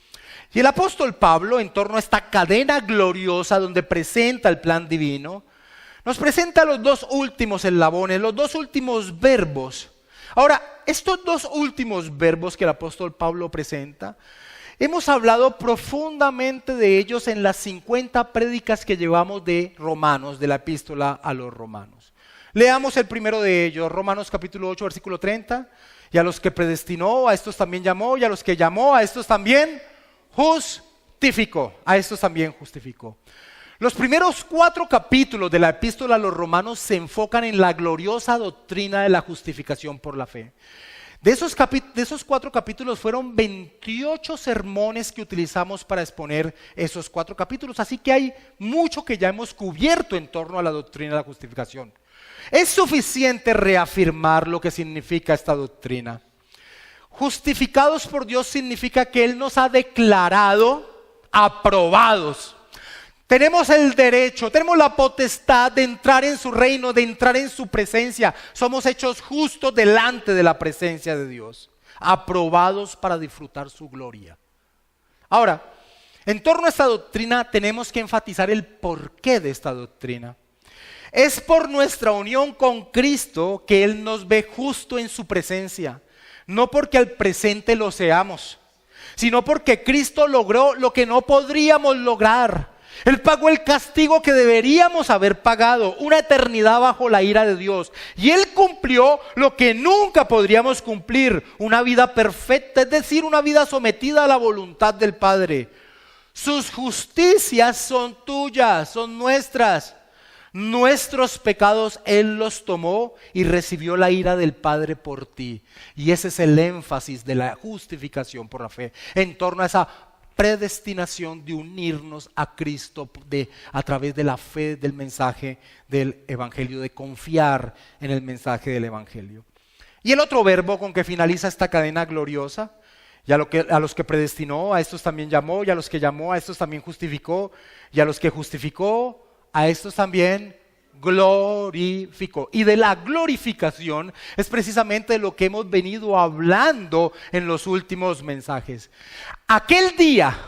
Y el apóstol Pablo, en torno a esta cadena gloriosa donde presenta el plan divino, nos presenta los 2 últimos eslabones, los 2 últimos verbos. Ahora, estos 2 últimos verbos que el apóstol Pablo presenta, hemos hablado profundamente de ellos en las 50 prédicas que llevamos de Romanos, de la epístola a los Romanos. Leamos el primero de ellos, Romanos capítulo 8, versículo 30. Y a los que predestinó, a estos también llamó, y a los que llamó, a estos también justificó, a estos también justificó. Los primeros 4 capítulos de la epístola a los Romanos se enfocan en la gloriosa doctrina de la justificación por la fe. De esos 4 capítulos fueron 28 sermones que utilizamos para exponer esos 4 capítulos, así que hay mucho que ya hemos cubierto en torno a la doctrina de la justificación. Es suficiente reafirmar lo que significa esta doctrina. Justificados por Dios significa que Él nos ha declarado aprobados. Tenemos el derecho, tenemos la potestad de entrar en su reino, de entrar en su presencia. Somos hechos justos delante de la presencia de Dios, aprobados para disfrutar su gloria. Ahora, en torno a esta doctrina tenemos que enfatizar el porqué de esta doctrina. Es por nuestra unión con Cristo que Él nos ve justo en su presencia. No porque al presente lo seamos, sino porque Cristo logró lo que no podríamos lograr. Él pagó el castigo que deberíamos haber pagado, una eternidad bajo la ira de Dios. Y Él cumplió lo que nunca podríamos cumplir, una vida perfecta, es decir, una vida sometida a la voluntad del Padre. Sus justicias son tuyas, son nuestras. Nuestros pecados Él los tomó y recibió la ira del Padre por ti. Y ese es el énfasis de la justificación por la fe, en torno a esa predestinación de unirnos a Cristo a través de la fe del mensaje del evangelio, de confiar en el mensaje del evangelio. Y el otro verbo con que finaliza esta cadena gloriosa: y a los que predestinó, a estos también llamó, y a los que llamó, a estos también justificó, y a los que justificó, a estos también glorificó. Y de la glorificación es precisamente de lo que hemos venido hablando en los últimos mensajes. Aquel día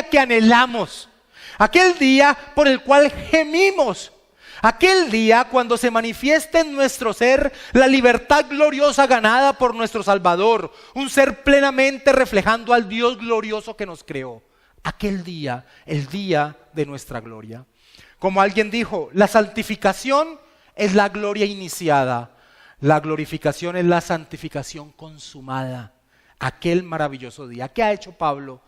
que anhelamos, aquel día por el cual gemimos, aquel día cuando se manifieste en nuestro ser la libertad gloriosa ganada por nuestro Salvador, un ser plenamente reflejando al Dios glorioso que nos creó. aquel día, el día de nuestra gloria. Como alguien dijo, la santificación es la gloria iniciada, la glorificación es la santificación consumada, aquel maravilloso día. ¿Qué ha hecho Pablo?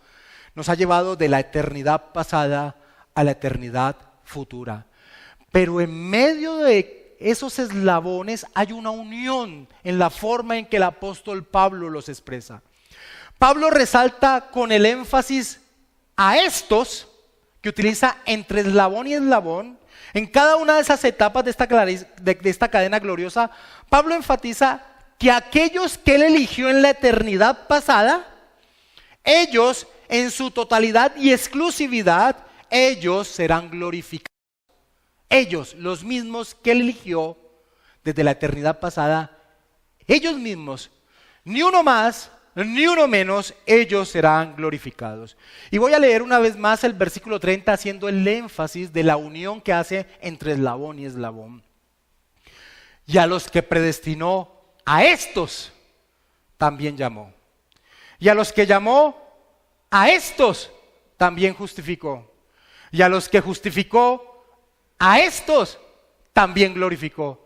Nos ha llevado de la eternidad pasada a la eternidad futura. Pero en medio de esos eslabones hay una unión en la forma en que el apóstol Pablo los expresa. Pablo resalta con el énfasis a estos, que utiliza entre eslabón y eslabón, en cada una de esas etapas de esta cadena gloriosa. Pablo enfatiza que aquellos que él eligió en la eternidad pasada, ellos en su totalidad y exclusividad, ellos serán glorificados. Ellos, los mismos que él eligió desde la eternidad pasada, ellos mismos, ni uno más, ni uno menos, ellos serán glorificados. Y voy a leer una vez más el versículo 30 haciendo el énfasis de la unión que hace entre eslabón y eslabón. Y a los que predestinó, a estos también llamó. Y a los que llamó, a estos también justificó. Y a los que justificó, a estos también glorificó.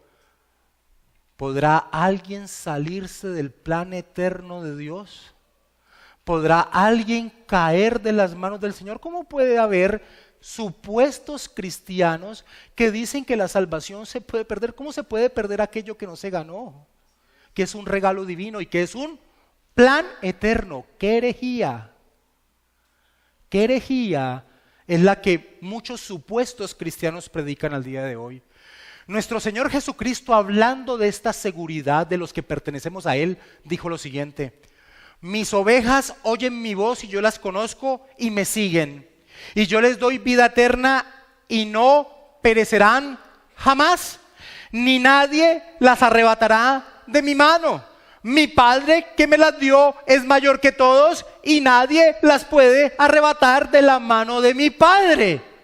¿Podrá alguien salirse del plan eterno de Dios? ¿Podrá alguien caer de las manos del Señor? ¿Cómo puede haber supuestos cristianos que dicen que la salvación se puede perder? ¿Cómo se puede perder aquello que no se ganó? Que es un regalo divino y que es un plan eterno. ¡Qué herejía! ¡Qué herejía es la que muchos supuestos cristianos predican al día de hoy! Nuestro Señor Jesucristo, hablando de esta seguridad de los que pertenecemos a Él, dijo lo siguiente: mis ovejas oyen mi voz y yo las conozco y me siguen. Y yo les doy vida eterna y no perecerán jamás, ni nadie las arrebatará de mi mano. Mi Padre que me las dio es mayor que todos y nadie las puede arrebatar de la mano de mi Padre.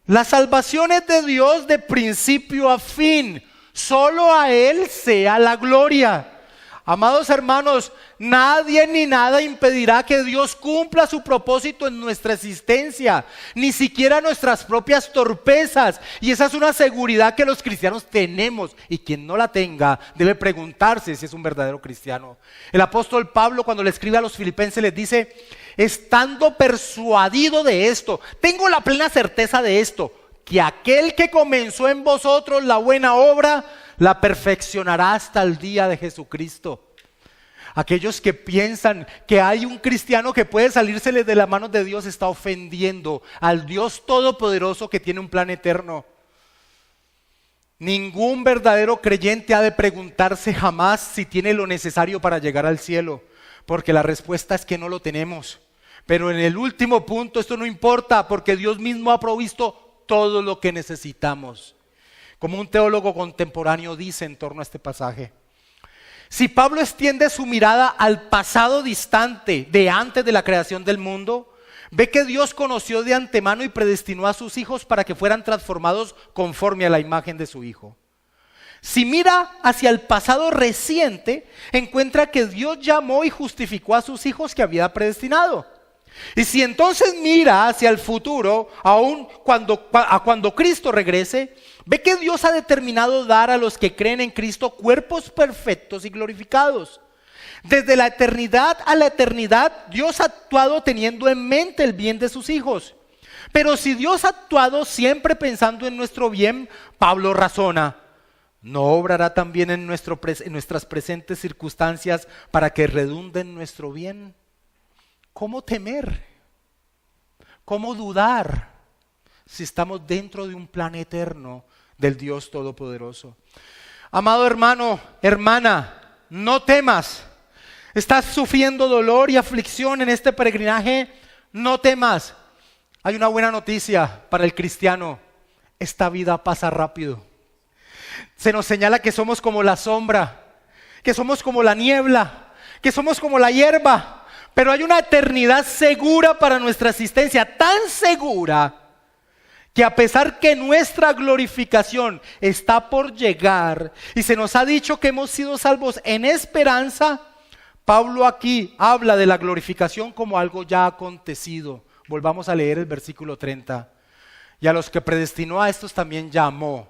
La salvación es de Dios de principio a fin. Solo a Él sea la gloria. Amados hermanos, nadie ni nada impedirá que Dios cumpla su propósito en nuestra existencia, ni siquiera nuestras propias torpezas. Y esa es una seguridad que los cristianos tenemos, y quien no la tenga debe preguntarse si es un verdadero cristiano. El apóstol Pablo, cuando le escribe a los filipenses, les dice: estando persuadido de esto, tengo la plena certeza de esto, que aquel que comenzó en vosotros la buena obra, la perfeccionará hasta el día de Jesucristo. Aquellos que piensan que hay un cristiano que puede salírseles de las manos de Dios, está ofendiendo al Dios Todopoderoso que tiene un plan eterno. Ningún verdadero creyente ha de preguntarse jamás si tiene lo necesario para llegar al cielo, porque la respuesta es que no lo tenemos. Pero en el último punto esto no importa, porque Dios mismo ha provisto todo lo que necesitamos. Como un teólogo contemporáneo dice en torno a este pasaje: si Pablo extiende su mirada al pasado distante de antes de la creación del mundo, ve que Dios conoció de antemano y predestinó a sus hijos para que fueran transformados conforme a la imagen de su Hijo. Si mira hacia el pasado reciente, encuentra que Dios llamó y justificó a sus hijos que había predestinado. Y si entonces mira hacia el futuro, aun cuando Cristo regrese, ve que Dios ha determinado dar a los que creen en Cristo cuerpos perfectos y glorificados. Desde la eternidad a la eternidad, Dios ha actuado teniendo en mente el bien de sus hijos. Pero si Dios ha actuado siempre pensando en nuestro bien, Pablo razona: ¿no obrará también en nuestras presentes circunstancias para que redunde en nuestro bien? ¿Cómo temer? ¿Cómo dudar si estamos dentro de un plan eterno del Dios Todopoderoso? Amado hermano, hermana, no temas. ¿Estás sufriendo dolor y aflicción en este peregrinaje? No temas. Hay una buena noticia para el cristiano: esta vida pasa rápido. Se nos señala que somos como la sombra, que somos como la niebla, que somos como la hierba. Pero hay una eternidad segura para nuestra existencia, tan segura que a pesar que nuestra glorificación está por llegar y se nos ha dicho que hemos sido salvos en esperanza, Pablo aquí habla de la glorificación como algo ya acontecido. Volvamos a leer el versículo 30. Y a los que predestinó a estos también llamó.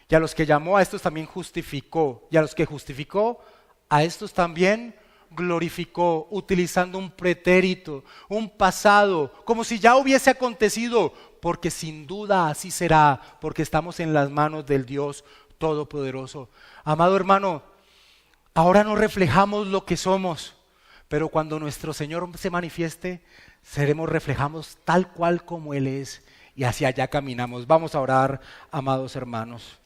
Y a los que llamó a estos también justificó. Y a los que justificó a estos también glorificó, utilizando un pretérito, un pasado, como si ya hubiese acontecido, porque sin duda así será, porque estamos en las manos del Dios Todopoderoso. Amado hermano, ahora no reflejamos lo que somos, pero cuando nuestro Señor se manifieste, seremos reflejados tal cual como Él es, y hacia allá caminamos. Vamos a orar, amados hermanos.